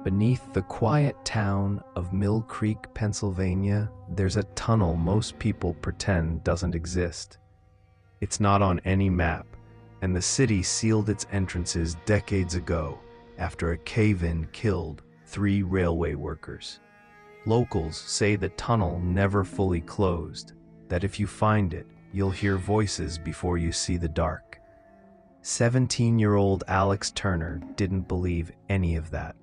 Beneath the quiet town of Mill Creek, Pennsylvania, there's a tunnel most people pretend doesn't exist. It's not on any map, and the city sealed its entrances decades ago after a cave-in killed 3 railway workers. Locals say the tunnel never fully closed, that if you find it, you'll hear voices before you see the dark. 17-year-old Alex Turner didn't believe any of that.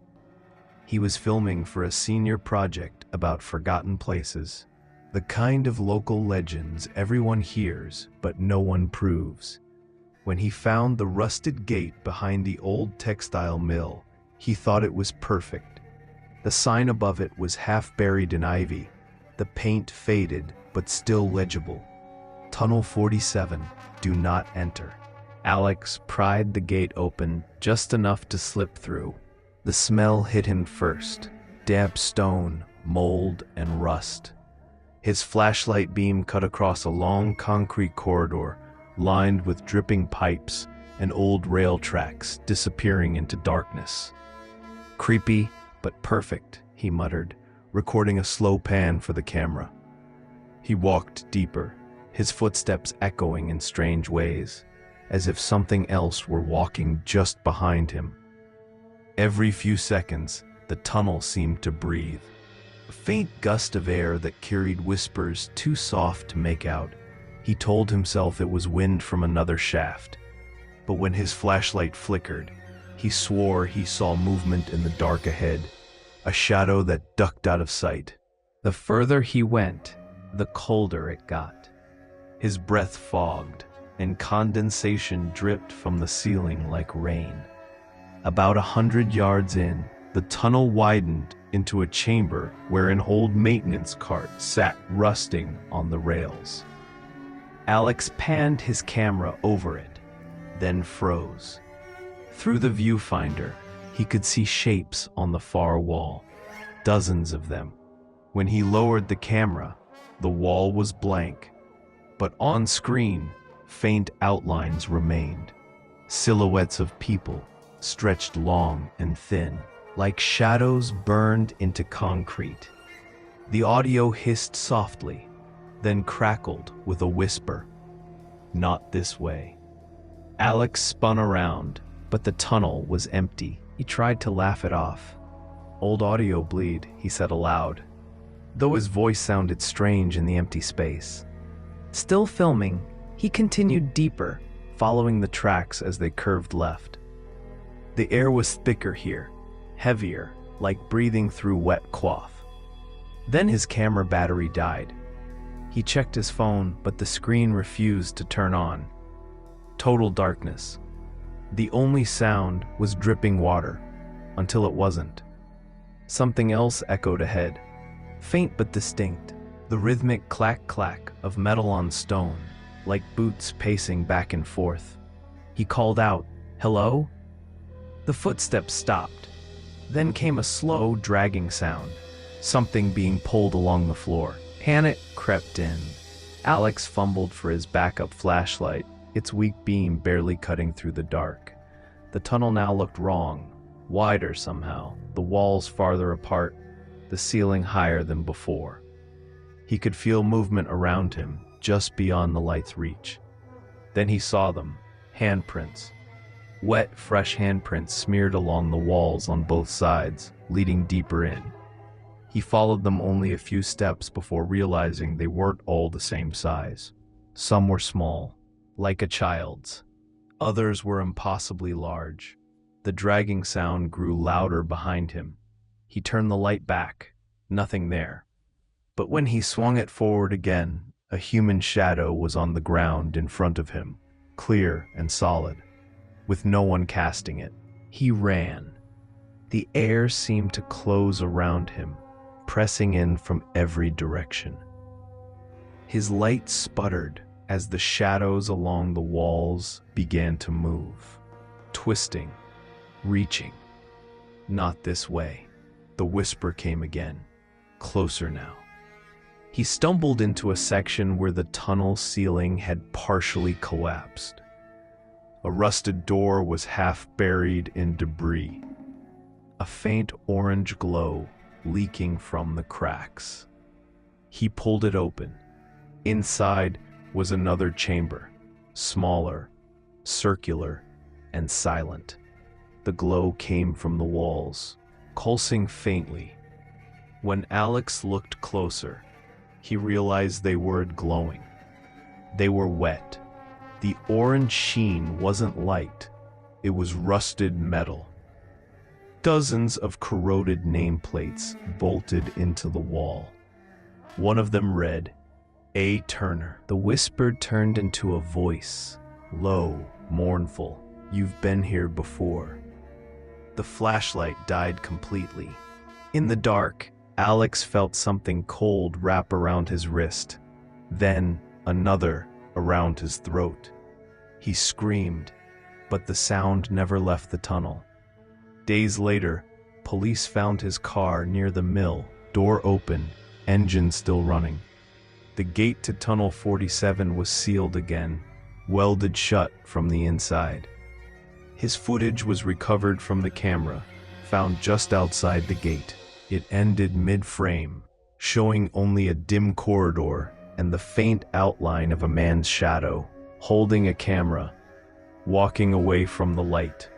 He was filming for a senior project about forgotten places, the kind of local legends everyone hears but no one proves. When he found the rusted gate behind the old textile mill, he thought it was perfect. The sign above it was half buried in ivy, the paint faded but still legible. Tunnel 47, do not enter. Alex pried the gate open just enough to slip through. The smell hit him first, damp stone, mold, and rust. His flashlight beam cut across a long concrete corridor lined with dripping pipes and old rail tracks disappearing into darkness. Creepy, but perfect, he muttered, recording a slow pan for the camera. He walked deeper, his footsteps echoing in strange ways, as if something else were walking just behind him. Every few seconds, the tunnel seemed to breathe. A faint gust of air that carried whispers too soft to make out. He told himself it was wind from another shaft. But when his flashlight flickered, he swore he saw movement in the dark ahead, a shadow that ducked out of sight. The further he went, the colder it got. His breath fogged, and condensation dripped from the ceiling like rain. About 100 yards in, the tunnel widened into a chamber where an old maintenance cart sat rusting on the rails. Alex panned his camera over it, then froze. Through the viewfinder, he could see shapes on the far wall, dozens of them. When he lowered the camera, the wall was blank, but on screen, faint outlines remained, silhouettes of people, stretched long and thin, like shadows burned into concrete. The audio hissed softly, then crackled with a whisper. Not this way. Alex spun around, but the tunnel was empty. He tried to laugh it off. Old audio bleed, he said aloud, though his voice sounded strange in the empty space. Still filming, he continued deeper, following the tracks as they curved left. The air was thicker here, heavier, like breathing through wet cloth. Then his camera battery died. He checked his phone, but the screen refused to turn on. Total darkness. The only sound was dripping water, until it wasn't. Something else echoed ahead, faint but distinct, the rhythmic clack-clack of metal on stone, like boots pacing back and forth. He called out, "Hello?" The footsteps stopped. Then came a slow, dragging sound, something being pulled along the floor. Panic crept in. Alex fumbled for his backup flashlight, its weak beam barely cutting through the dark. The tunnel now looked wrong, wider somehow, the walls farther apart, the ceiling higher than before. He could feel movement around him, just beyond the light's reach. Then he saw them, handprints. Wet, fresh handprints smeared along the walls on both sides, leading deeper in. He followed them only a few steps before realizing they weren't all the same size. Some were small, like a child's. Others were impossibly large. The dragging sound grew louder behind him. He turned the light back, nothing there. But when he swung it forward again, a human shadow was on the ground in front of him, clear and solid, with no one casting it. He ran. The air seemed to close around him, pressing in from every direction. His light sputtered as the shadows along the walls began to move, twisting, reaching. Not this way. The whisper came again, closer now. He stumbled into a section where the tunnel ceiling had partially collapsed. A rusted door was half buried in debris. a faint orange glow leaking from the cracks. He pulled it open. Inside was another chamber, smaller, circular, and silent. The glow came from the walls, pulsing faintly. When Alex looked closer, he realized they weren't glowing. They were wet. The orange sheen wasn't light, it was rusted metal. Dozens of corroded nameplates bolted into the wall. One of them read, A. Turner. The whisper turned into a voice, low, mournful. You've been here before. The flashlight died completely. In the dark, Alex felt something cold wrap around his wrist, then another around his throat. He screamed, but the sound never left the tunnel. Days later, police found his car near the mill, door open, engine still running. The gate to Tunnel 47 was sealed again, welded shut from the inside. His footage was recovered from the camera, found just outside the gate. It ended mid-frame, showing only a dim corridor and the faint outline of a man's shadow, holding a camera, walking away from the light.